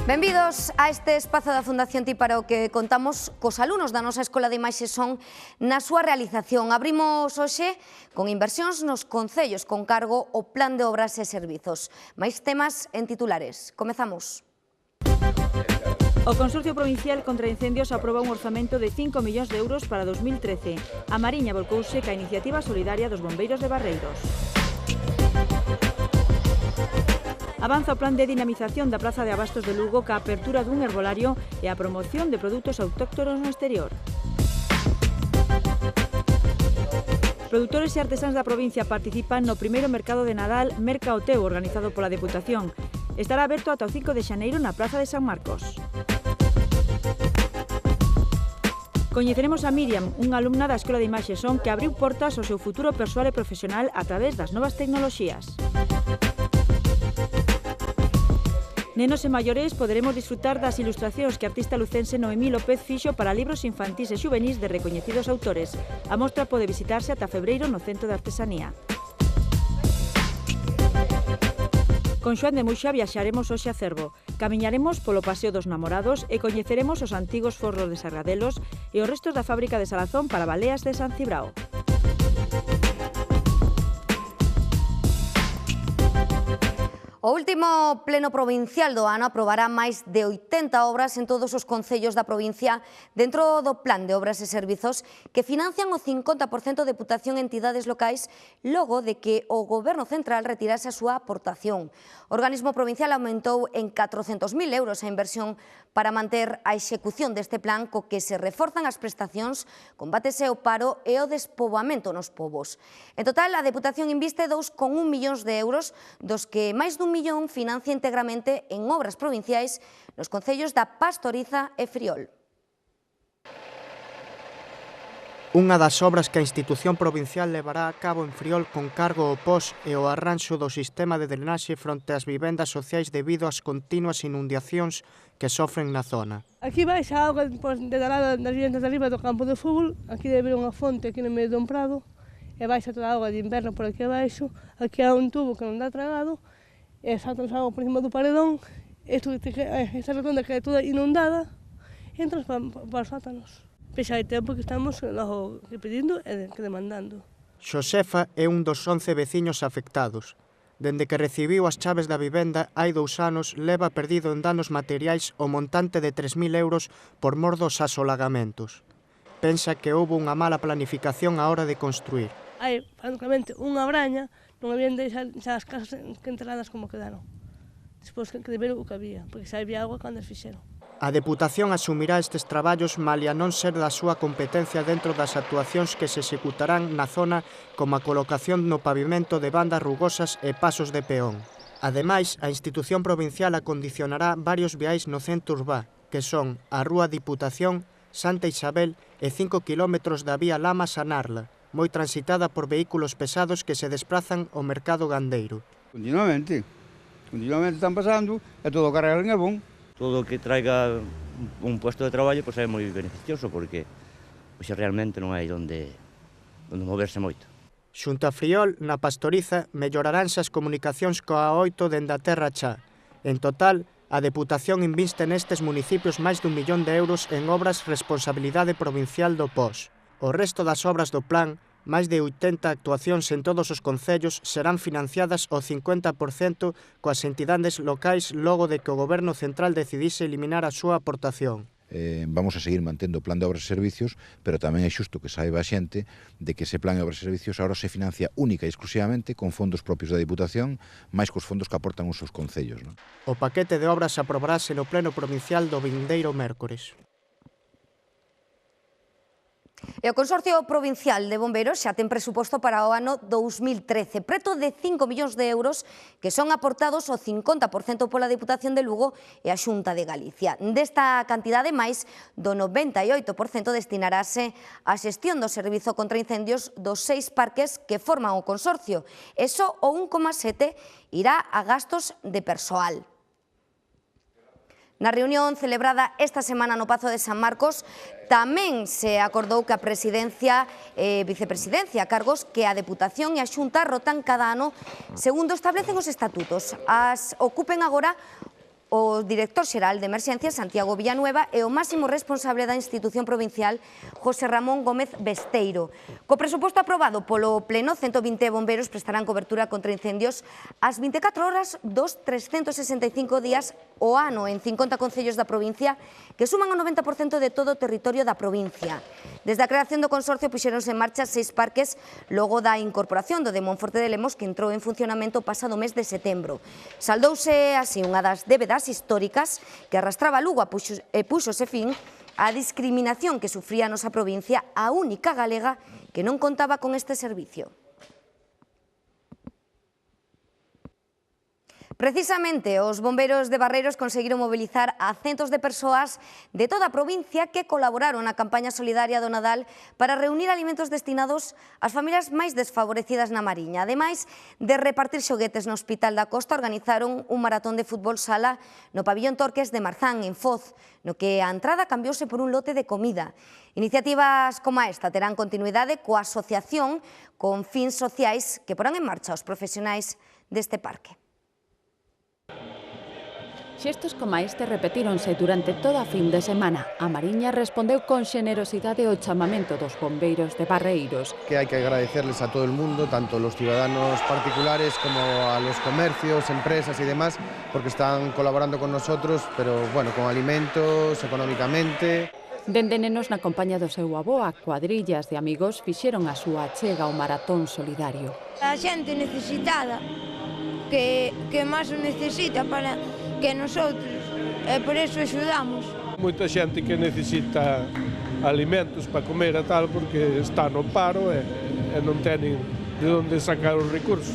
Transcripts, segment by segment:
Benvidos a este espazo da Fundación TI para o que contamos cos alumnos da nosa Escola de Imaxe Son na súa realización. Abrimos hoxe con inversións nos concellos con cargo ao Plan de Obras e Servizos. Máis temas en titulares. Comezamos. O Consorcio Provincial contra Incendios aproba un orzamento de 5 millóns de euros para 2013. A Mariña volcouse ca iniciativa solidaria dos bombeiros de Barreiros. Avanza o plan de dinamización da Praza de Abastos de Lugo ca apertura dun herbolario e a promoción de produtos autóctonos no exterior. Produtores e artesáns da provincia participan no primeiro mercado de Nadal Mercaoteu organizado pola Deputación. Estará aberto ata o 5 de xaneiro na Praza de San Marcos. Coñeceremos a Míriam, unha alumna da Escola de Imaxe Son que abriu portas ao seu futuro persoal e profesional a través das novas tecnoloxías. Nenos e maiores poderemos disfrutar das ilustracións que a artista lucense Noemí López fixo para libros infantís e xuvenís de recoñecidos autores. A mostra pode visitarse ata febreiro no Centro de Artesanía. Con Xoán de Muxa viaxaremos hoxe a Cervo. Camiñaremos polo Paseo dos Namorados e coñeceremos os antigos forros de Sargadelos e os restos da fábrica de Salazón para baleas de San Cibrao. O último pleno provincial do ano aprobará máis de 80 obras en todos os concellos da provincia dentro do Plan de Obras e Servizos que financian o 50% de Deputación e entidades locais logo de que o Goberno Central retirase a súa aportación. O organismo provincial aumentou en 400.000 euros a inversión para manter a execución deste plan co que se reforzan as prestacións, combátese o paro e o despoboamento nos pobos. En total, a Deputación inviste 2,1 millóns de euros, dos que máis dun millón financia íntegramente en obras provinciais nos concellos da Pastoriza e Friol. Unha das obras que a institución provincial levará a cabo en Friol con cargo ao POS e o arranxo do sistema de drenaxe fronte ás vivendas sociais debido ás continuas inundacións que sofren na zona. Aquí vais a auga de talada das vivendas de arriba do campo de fútbol, aquí debe haber unha fonte aquí no medio dun prado, e vais a toda a auga de inverno por aquí abaixo, aquí há un tubo que non dá tragado, e saltan auga por cima do paredón, esta redonda que é toda inundada, e entras para os sótanos. Pese hai tempo que estamos logo pedindo e que demandando. Xosefa é un dos 11 veciños afectados. Dende que recibiu as chaves da vivenda hai 2 anos, leva perdido en danos materiais o montante de 3.000 euros por mor dos asolagamentos. Pensa que houve unha mala planificación á hora de construir. Hai, francamente, unha braña, non habían de deixar as casas enterradas como quedaron. Despois que de ver o que había, porque xa había agua cando as fixeron. A Deputación asumirá estes traballos malia non ser da súa competencia dentro das actuacións que se executarán na zona como a colocación no pavimento de bandas rugosas e pasos de peón. Ademais, a institución provincial acondicionará varios viais no centro urbá, que son a Rúa Diputación, Santa Isabel e 5 kilómetros da vía Lamas a Narla, moi transitada por vehículos pesados que se desprazan ao mercado gandeiro. Continuamente están pasando e todo o que arreglan é bon. Todo o que traiga un puesto de traballo pois é moi beneficioso porque pois realmente non hai onde moverse moito. Xunto a Friol, na Pastoriza, melloraránse as comunicacións coa 8 dende a Terra Chá. En total, a Deputación inviste nestes municipios máis d'1 millón de euros en obras responsabilidade provincial do POS. O resto das obras do plan, máis de 80 actuacións en todos os concellos, serán financiadas ao 50% coas entidades locais logo de que o Goberno Central decidise eliminar a súa aportación. Vamos a seguir mantendo o plan de obras e servicios, pero tamén é xusto que saiba a xente de que ese plan de obras e servicios agora se financia única e exclusivamente con fondos propios da Diputación, máis cos fondos que aportan os seus concellos. O paquete de obras aprobarase no Pleno Provincial do vindeiro mércores. E o Consorcio Provincial de Bombeiros xa ten presuposto para o ano 2013, preto de 5 millóns de euros que son aportados o 50% pola Deputación de Lugo e a Xunta de Galicia. Desta cantidade, máis do 98% destinarase á xestión do servizo contra incendios dos 6 parques que forman o Consorcio. E só o 1,7 irá a gastos de persoal. Na reunión celebrada esta semana no Pazo de San Marcos, tamén se acordou que a presidencia e vicepresidencia, cargos que a Deputación e a Xunta rotan cada ano segundo establecen os estatutos. As ocupen agora o director xeral de Emerxencias, Santiago Villanueva, e o máximo responsable da institución provincial, José Ramón Gómez Besteiro. Co presuposto aprobado polo Pleno, 120 bombeiros prestarán cobertura contra incendios ás 24 horas dos 365 días o ano en 50 concellos da provincia, que suman o 90% de todo o territorio da provincia. Desde a creación do consorcio puxeronse en marcha 6 parques logo da incorporación do de Monforte de Lemos, que entrou en funcionamento o pasado mes de setembro. Saldouse así unha das débedas históricas que arrastraba Lugo e puxose fin á discriminación que sufría a nosa provincia, a única galega que non contaba con este servicio. Precisamente, os bombeiros de Barreiros conseguiron mobilizar a centos de persoas de toda a provincia que colaboraron na campaña solidaria do Nadal para reunir alimentos destinados ás familias máis desfavorecidas na Mariña. Ademais de repartir xoguetes no Hospital da Costa, organizaron un maratón de fútbol sala no pabillón Torques de Marzán, en Foz, no que a entrada cambiouse por un lote de comida. Iniciativas como esta terán continuidade coa asociación con fins sociais que porán en marcha os profesionais deste parque. Xestos como este repetíronse durante toda a fin de semana. A Mariña respondeu con xenerosidade ao chamamento dos bombeiros de Barreiros. Que hai que agradecerles a todo el mundo, tanto los ciudadanos particulares como a los comercios, empresas y demás, porque están colaborando con nosotros, pero bueno, con alimentos, económicamente. Dende nenos na compañía do seu avó, a cuadrillas de amigos fixeron a súa achega ao maratón solidario. A xente necesitada, que máis o necesita para que nosotros, e por eso axudamos. Moita xente que necesita alimentos para comer e tal, porque está no paro e non tenen de onde sacar os recursos.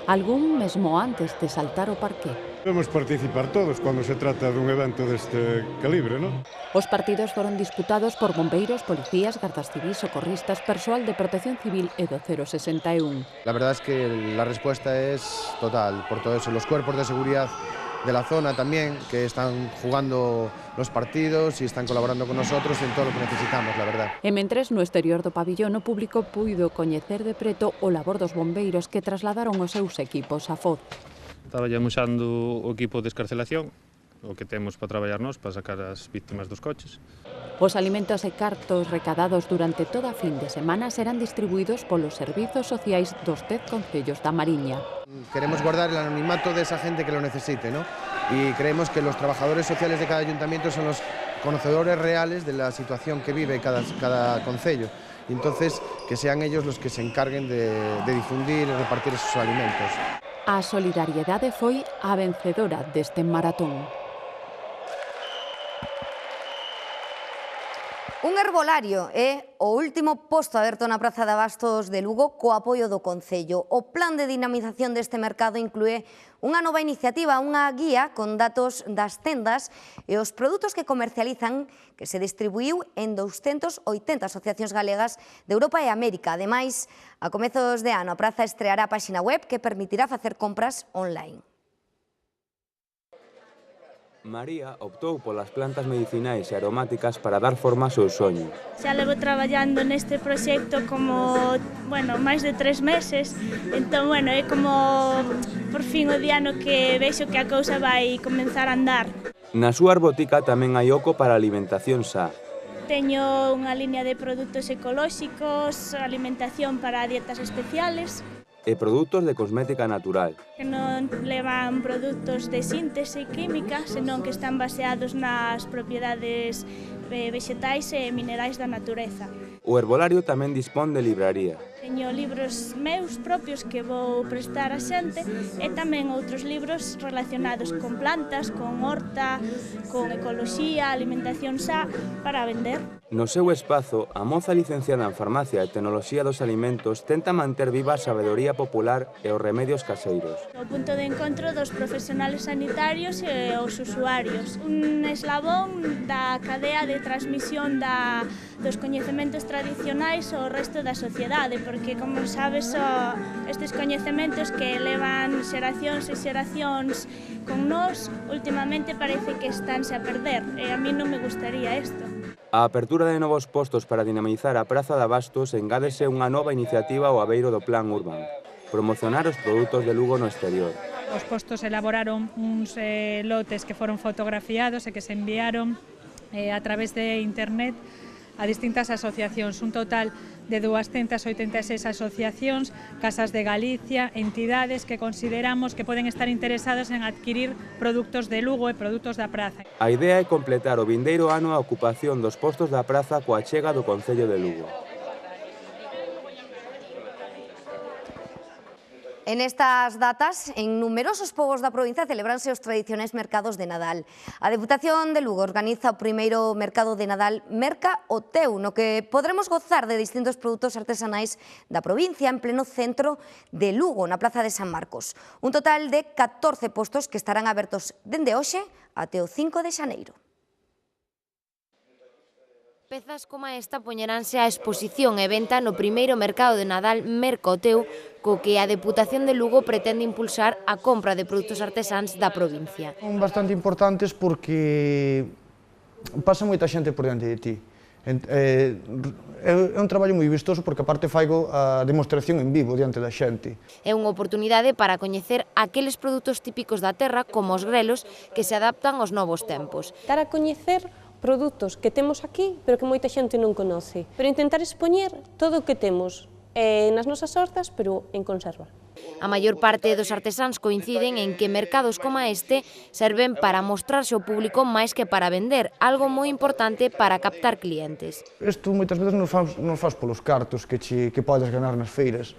Algún mesmo antes de saltar o parqué. Debemos participar todos cando se trata dun evento deste calibre, non? Os partidos foron disputados por bombeiros, policías, gardas civís, socorristas, persoal de protección civil e do 061. La verdad es que la respuesta es total, por todo eso. Los cuerpos de seguridad de la zona también, que están jugando los partidos y están colaborando con nosotros en todo lo que necesitamos, la verdad. E mentres no exterior do pabillón o público puido coñecer de preto o labor dos bombeiros que trasladaron os seus equipos a Foz. Traballamos usando o equipo de escarcelación, o que temos para traballar nós, para sacar as víctimas dos coches. Os alimentos e cartos recadados durante toda a fin de semana serán distribuídos polos servizos sociais dos 10 concellos da Mariña. Queremos guardar el anonimato de esa gente que lo necesite, ¿no? Y creemos que los trabajadores sociales de cada ayuntamiento son los conocedores reales de la situación que vive cada concello. Y entonces, que sean ellos los que se encarguen de difundir y repartir esos alimentos. A solidariedade foi a vencedora deste maratón. Un herbolario é o último posto aberto na Praza de Abastos de Lugo co apoio do Concello. O plan de dinamización deste mercado inclúe unha nova iniciativa, unha guía con datos das tendas e os produtos que comercializan, que se distribuiu en 280 asociacións galegas de Europa e América. Ademais, a comezos de ano, a praza estreará a páxina web que permitirá facer compras online. María optou polas plantas medicinais e aromáticas para dar forma ao seu soño. Xa levo traballando neste proxecto como, máis de 3 meses, entón, é como por fin o día no que vexo que a cousa vai comenzar a andar. Na súa botica tamén hai oco para alimentación xa. Teño unha línea de produtos ecolóxicos, alimentación para dietas especiales, e produtos de cosmética natural. Que non levan produtos de síntese química, senón que están baseados nas propiedades vexetais e minerais da natureza. O herbolario tamén dispón de libraría. Teño libros meus propios que vou prestar a xente e tamén outros libros relacionados con plantas, con horta, con ecoloxía, alimentación xa, para vender. No seu espazo, a moza licenciada en Farmacia e Tecnoloxía dos Alimentos tenta manter viva a sabedoría popular e os remedios caseiros. O punto de encontro dos profesionales sanitarios e os usuarios. Un eslabón da cadea de transmisión dos coñecementos tradicionais ao resto da sociedade, porque, como sabes, estes coñecementos que levan xeracións e xeracións con nós, últimamente parece que estánse a perder, e a mí non me gustaría isto. A apertura de novos postos para dinamizar a Praza de Abastos engádese unha nova iniciativa ao abeiro do Plan Urban. promocionar os produtos de Lugo no exterior. Os postos elaboraron uns lotes que foron fotografiados e que se enviaron a través de internet a distintas asociacións, un total de 286 asociacións, casas de Galicia, entidades que consideramos que poden estar interesadas en adquirir produtos de Lugo e produtos da praza. A idea é completar o vindeiro ano a ocupación dos postos da praza coa chega do Concello de Lugo. En estas datas, en numerosos pobos da provincia celebranse os tradicionais mercados de Nadal. A Deputación de Lugo organiza o primeiro mercado de Nadal Merca o Teu, no que podremos gozar de distintos produtos artesanais da provincia en pleno centro de Lugo, na Praza de San Marcos. Un total de 14 postos que estarán abertos dende hoxe até o 5 de xaneiro. Pezas como esta poñeránse á exposición e venta no primeiro mercado de Nadal Merca o Teu, co que a Deputación de Lugo pretende impulsar a compra de produtos artesáns da provincia. Son bastante importantes porque pasa moita xente por diante de ti. É un traballo moi vistoso porque aparte faigo a demostración en vivo diante da xente. É unha oportunidade para coñecer aqueles produtos típicos da terra como os grelos que se adaptan aos novos tempos. Dar a coñecer produtos que temos aquí, pero que moita xente non conoce. Pero intentar expoñer todo o que temos nas nosas hortas, pero en conserva. A maior parte dos artesáns coinciden en que mercados como este serven para mostrarse ao público máis que para vender, algo moi importante para captar clientes. Isto moitas veces non faz polos cartos que podes ganar nas feiras.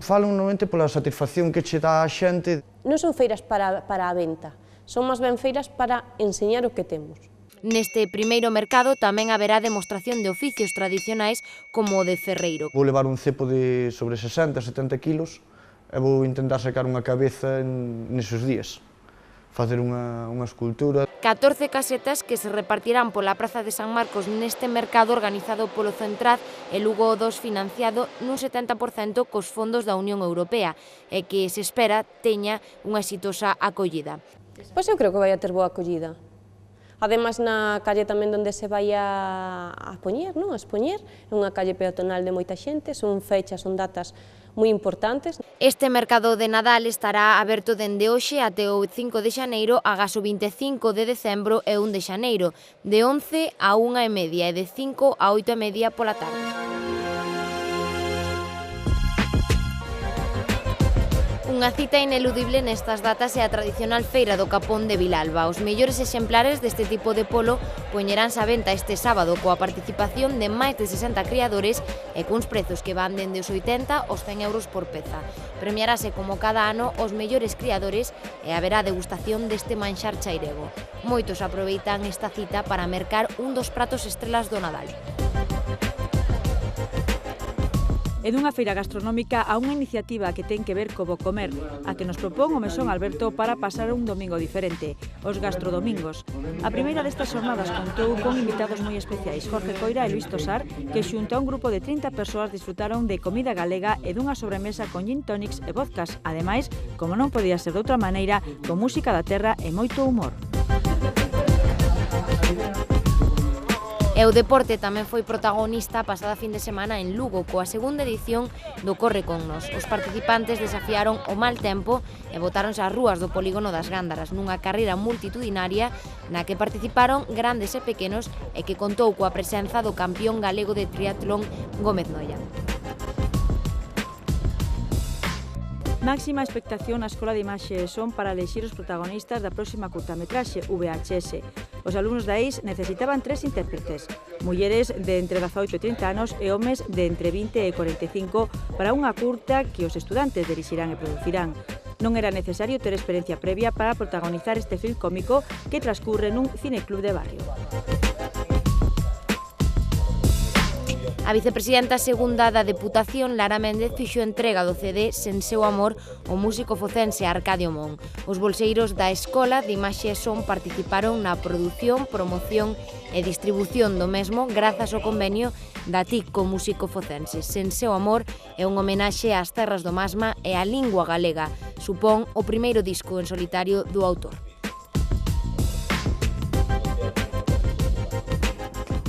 Falan normalmente pola satisfacción que che dá a xente. Non son feiras para a venta, son máis ben feiras para enseñar o que temos. Neste primeiro mercado tamén haberá demostración de oficios tradicionais como o de ferreiro. Vou levar un cepo de sobre 60-70 kilos e vou intentar sacar unha cabeza neses días, facer unha escultura. 14 casetas que se repartirán pola Praza de San Marcos neste mercado organizado polo Centraz e Lugo 2 financiado nun 70% cos fondos da Unión Europea e que se espera teña unha exitosa acollida. Pois eu creo que vai a ter boa acollida. Ademais, na calle tamén onde se vai a expoñer, é unha calle peatonal de moita xente, son fechas, son datas moi importantes. Este mercado de Nadal estará aberto dende hoxe até o 5 de xaneiro agás o 25 de decembro e 1 de xaneiro, de 11 a 1:30 e de 5 a 8:30 pola tarde. Unha cita ineludible nestas datas é a tradicional feira do Capón de Vilalba. Os mellores exemplares deste tipo de polo poñeránse á venta este sábado coa participación de máis de 60 criadores e cuns prezos que van dende os 80 aos 100 euros por peza. Premiarase como cada ano os mellores criadores e haberá degustación deste manxar chairego. Moitos aproveitan esta cita para mercar un dos pratos estrelas do Nadal. E dunha feira gastronómica a unha iniciativa que ten que ver co bo comer, a que nos propón o Mesón Alberto para pasar un domingo diferente, os gastrodomingos. A primeira destas jornadas contou con invitados moi especiais, Jorge Coira e Luis Tosar, que xunto a un grupo de 30 persoas disfrutaron de comida galega e dunha sobremesa con gin tonics e vodkas, ademais, como non podía ser de outra maneira, con música da terra e moito humor. E o deporte tamén foi protagonista a pasada fin de semana en Lugo, coa segunda edición do Corre con Nos. Os participantes desafiaron o mal tempo e botáronse ás rúas do polígono das Gándaras nunha carreira multitudinaria na que participaron grandes e pequenos e que contou coa presenza do campión galego de triatlón Gómez Noia. Máxima expectación na Escola de Imaxe e Son para elexir os protagonistas da próxima curtametraxe VHS. Os alumnos da EIS necesitaban 3 intérpretes, mulleres de entre 18 e 30 anos e homes de entre 20 e 45 para unha curta que os estudantes dirixirán e producirán. Non era necesario ter experiencia previa para protagonizar este film cómico que transcurre nun cineclub de barrio. A vicepresidenta segunda da Deputación, Lara Méndez, fixo entrega do CD Sen seu amor ao músico focense Arcadio Mon. Os bolseiros da Escola de Imaxe e Son participaron na produción, promoción e distribución do mesmo grazas ao convenio da TIC co músico focense. Sen seu amor é un homenaxe ás terras do Masma e á lingua galega. Supón o primeiro disco en solitario do autor.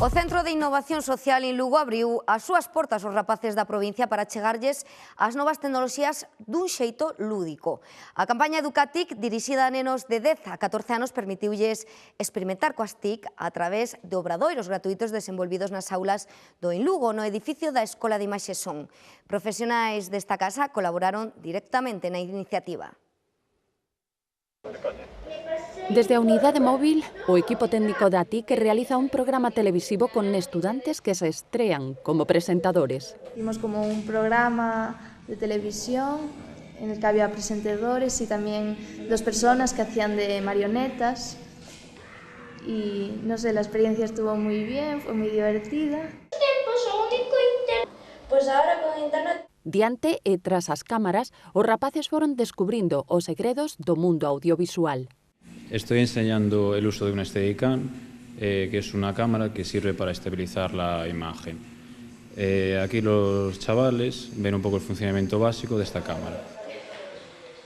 O Centro de Innovación Social en Lugo abriu as súas portas aos rapaces da provincia para chegarlles as novas tecnoloxías dun xeito lúdico. A campaña Educatic, dirixida a nenos de 10 a 14 anos, permitiulles experimentar coas TIC a través de obradoiros gratuitos desenvolvidos nas aulas do En Lugo, no edificio da Escola de Imaxe Son. Profesionais desta casa colaboraron directamente na iniciativa. Desde a unidade móvil, o equipo técnico da TIC realiza un programa televisivo con estudantes que se estrean como presentadores. Hicimos como un programa de televisión en el que había presentadores y también dos personas que hacían de marionetas. Y no sé, la experiencia estuvo muy bien, fue muy divertida. Pues ahora con internet. Diante e tras as cámaras, os rapaces foron descubrindo os segredos do mundo audiovisual. Estoy enseñando el uso de una Steadicam, que es una cámara que sirve para estabilizar la imagen. Aquí los chavales ven un poco el funcionamiento básico de esta cámara.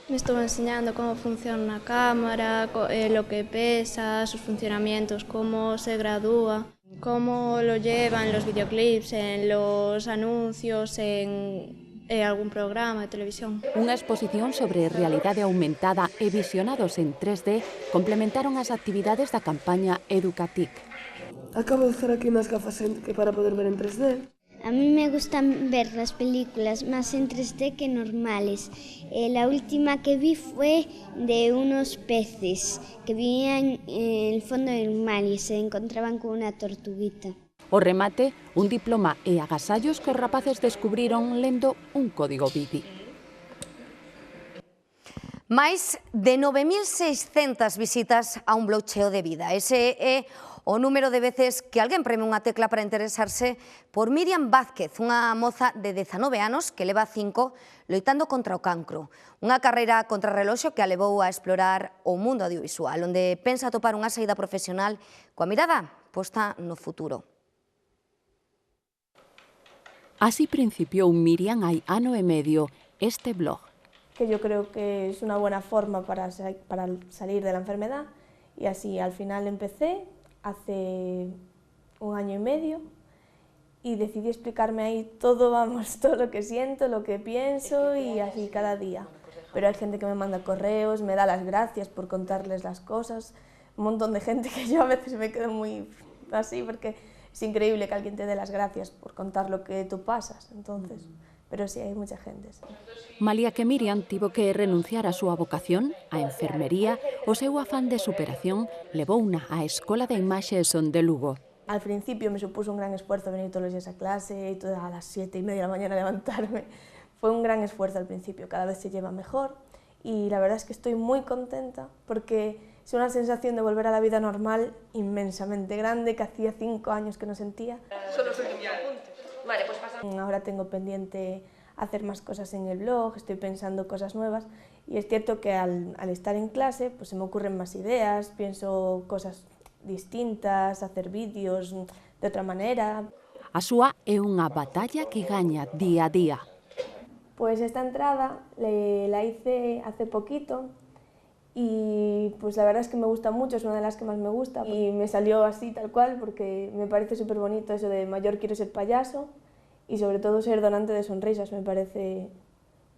Me estuvo enseñando cómo funciona una cámara, lo que pesa, sus funcionamientos, cómo se gradúa, cómo lo llevan los videoclips, en los anuncios, en algún programa de televisión. Unha exposición sobre realidade aumentada e visionados en 3D complementaron as actividades da campaña Educatic. Acabo de estar aquí nas gafas para poder ver en 3D. A mí me gustan ver las películas más en 3D que normales. La última que vi fue de unos peces que vivían en el fondo del mar y se encontraban con una tortuguita. O remate, un diploma e agasallos que os rapaces descubriron lendo un código BIDI. Máis de 9.600 visitas a un blog cheo de vida. Ese é o número de veces que alguén preme unha tecla para interesarse por Miriam Vázquez, unha moza de 19 anos que leva 5 loitando contra o cancro. Unha carreira contra reloxo que a levou a explorar o mundo audiovisual, onde pensa atopar unha saída profesional coa mirada posta no futuro. Así principiou Miriam hai ano e medio este blog. Que yo creo que es una buena forma para salir de la enfermedad y así al final empecé hace un año y medio y decidí explicarme ahí todo, vamos, todo lo que siento, lo que pienso y así cada día. Pero hay gente que me manda correos, me da las gracias por contarles las cosas, un montón de gente que yo a veces me quedo muy así porque es increíble que alguien te dé las gracias por contar lo que tú pasas, entonces, pero sí, hay mucha gente. Sí. Malia que Miriam tivo que renunciar a súa vocación, a enfermería, o seu afán de superación levouna á Escola de Imaxe Son de Lugo. Al principio me supuso un gran esfuerzo venir todos los días a clase, y a las 7:30 de la mañana levantarme. Fue un gran esfuerzo al principio, cada vez se lleva mejor y la verdad es que estoy muy contenta porque es una sensación de volver a la vida normal inmensamente grande, que hacía 5 años que no sentía. Son los últimos apuntes. Vale, pues pasa. Ahora tengo pendiente hacer más cosas en el blog, estoy pensando cosas nuevas y es cierto que al estar en clase pues se me ocurren más ideas, pienso cosas distintas, hacer vídeos de otra manera. A súa é unha batalla que gaña día a día. Pues esta entrada la hice hace poquito y pues la verdad es que me gusta mucho, es una de las que más me gusta y me salió así tal cual porque me parece súper bonito eso de mayor quiero ser payaso y sobre todo ser donante de sonrisas, me parece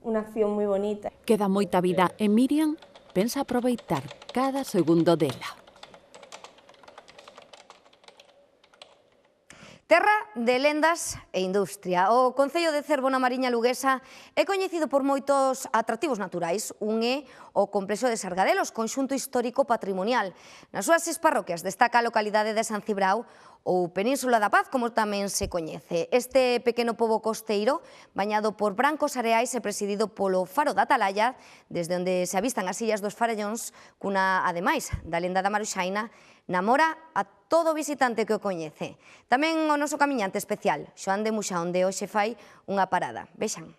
una acción muy bonita. Queda moita vida e Miriam pensa aproveitar cada segundo dela. Terra de lendas e industria. O Concello de Cervo na Mariña Luguesa é coñecido por moitos atractivos naturais. Un é o complexo de Sargadelos, conxunto histórico patrimonial. Nas súas 6 parroquias destaca a localidade de San Cibrao ou Península da Paz, como tamén se coñece. Este pequeno pobo costeiro, bañado por brancos areais e presidido polo faro da Atalaya, desde onde se avistan as illas dos Farallóns, cunha, ademais da lenda da Maruxaina, namora a todo visitante que o coñece. Tamén o noso camiñante especial, Xoán de Muxa, onde hoxe fai unha parada. Vexan.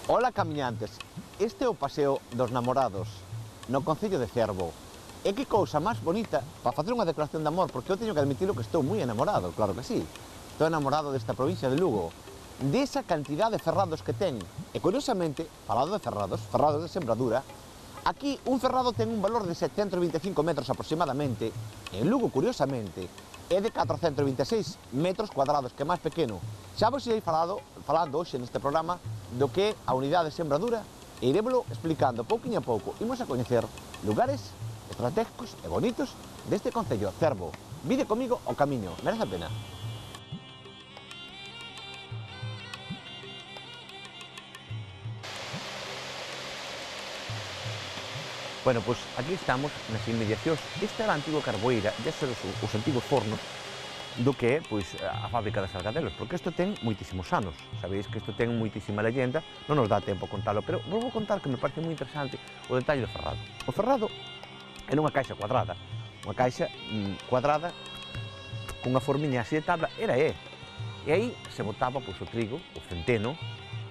Ola, camiñantes. Este é o paseo dos namorados, no Concello de Cervo. E que cousa máis bonita para facer unha declaración de amor, porque eu teño que admitilo que estou moi enamorado, claro que sí. Estou enamorado desta provincia de Lugo, desa cantidad de ferrados que ten. E, curiosamente, falado de ferrados de sembradura, Aquí un ferrado ten un valor de 725 metros aproximadamente, e en Lugo, curiosamente, é de 426 metros cuadrados, que é máis pequeno. Xa vos irei falando hoxe neste programa do que é a unidade de sembradura e irémolo explicando pouquinho a pouco. Imos a coñecer lugares estratégicos e bonitos deste concello, Cervo. Vide comigo o camiño, merece a pena. Bueno, pois aquí estamos nas inmediacións. Esta era a antiga carboeira, ya son os antigos fornos do que é pois, a fábrica de Salgadelos, porque isto ten moitísimos anos. Sabeis que isto ten moitísima leyenda, non nos dá tempo a contalo, pero vos vou contar que me parece moi interesante o detalle do ferrado. O ferrado era unha caixa cuadrada cunha formiña así de tabla, era E aí se botaba pois, o trigo, o centeno,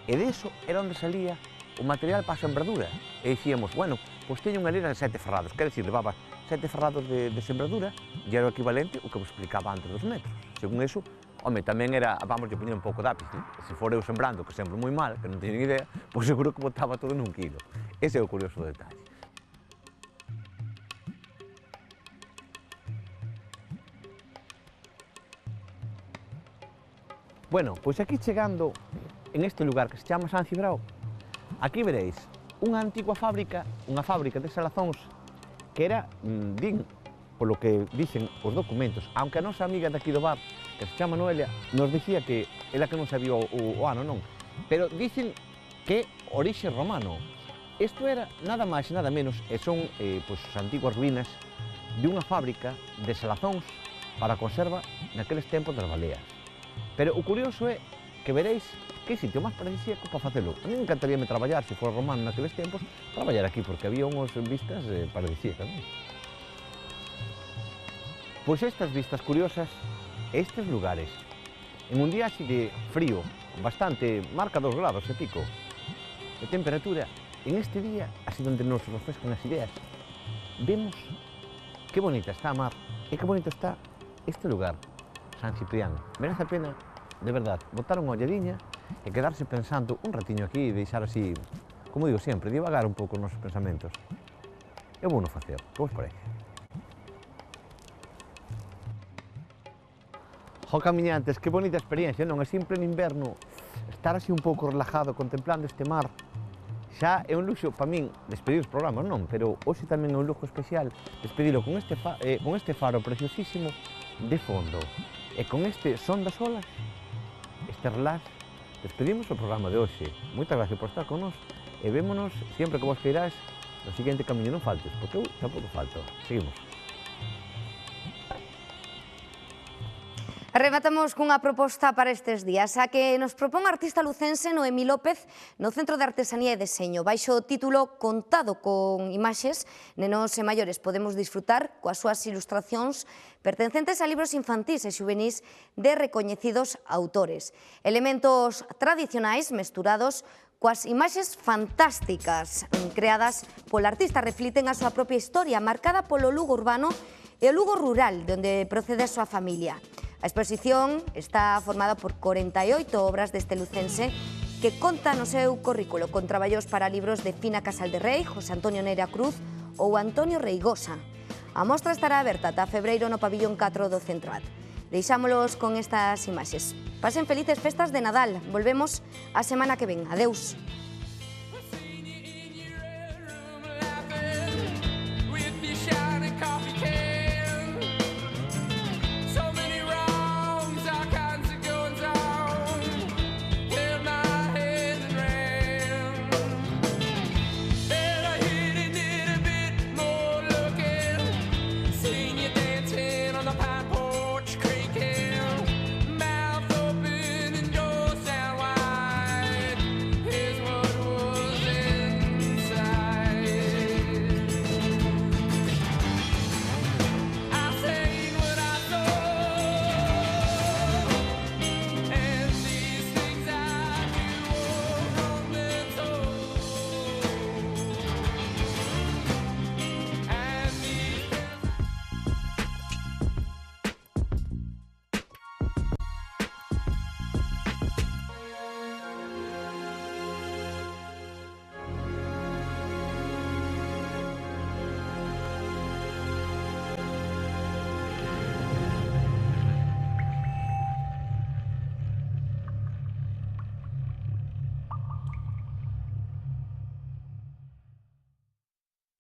e deso era onde salía o material para a sembradura. E dicíamos, bueno, pois teño unha lera de 7 ferrados, quer dicir, levaba 7 ferrados de sembradura e era o equivalente o que vos explicaba antes dos metros. Según eso, home, tamén era, vamos a poñer un pouco de ápice, ¿no? Se for eu sembrando, que sembro moi mal, que non teño ni idea, pois seguro que botaba todo nun kilo. Ese é o curioso detalle. Bueno, pois aquí chegando en este lugar que se chama San Cibrao, aquí veréis unha antigua fábrica, unha fábrica de salazóns que era, din, polo que dicen os documentos, aunque a nosa amiga daqui do bar, que se chama Noelia, nos dicía que ela que non sabía o ano, non, pero dicen que orixe romano. Isto era nada máis e nada menos, e son pois, as antiguas ruínas de unha fábrica de salazóns para a conserva naqueles tempos das baleas. Pero o curioso é que veréis que sitio máis paradisíaco para facelo. A mí me encantaríame traballar, se fora romano naqueles tempos, traballar aquí, porque había unhas vistas paradisíacas, non? Pois estas vistas curiosas, estes lugares, en un día así de frío, bastante, marca 2 grados e pico, de temperatura, en este día, así donde nos refrescan as ideas, vemos que bonita está a mar e que bonito está este lugar, San Ciprián. Merece a pena, de verdade, botar unha olladiña e quedarse pensando un ratiño aquí e deixar así, como digo sempre, divagar un pouco os nosos pensamentos. É bueno facer, que vos parece? Jo, camiñantes, que bonita experiencia, non? É sempre en inverno estar así un pouco relajado contemplando este mar. Xa é un luxo para min despedir os programas, non? Pero hoxe tamén é un luxo especial despedilo con este faro preciosísimo de fondo. E con este son das olas, este relax, despedimos o programa de hoxe. Moitas gracias por estar con nos e vémonos sempre que vos queiráis no seguinte camiño. Non faltes, porque eu tampouco falto. Seguimos. Rematamos cunha proposta para estes días, a que nos propón a artista lucense Noemí López no Centro de Artesanía e Deseño. Baixo o título Contado con imaxes, nenos e maiores podemos disfrutar coas súas ilustracións pertencentes a libros infantís e xuvenís de recoñecidos autores. Elementos tradicionais mesturados coas imaxes fantásticas creadas pola artista refliten a súa propia historia, marcada polo Lugo urbano e o Lugo rural, de onde procede a súa familia. A exposición está formada por 48 obras deste lucense que conta no seu currículo con traballos para libros de Fina Casal de Rei, José Antonio Neira Cruz ou Antonio Reigosa. A mostra estará aberta ata febreiro no pabillón 4 do Centroat. Deixámolos con estas imaxes. Pasen felices festas de Nadal. Volvemos a semana que ven. Adeus.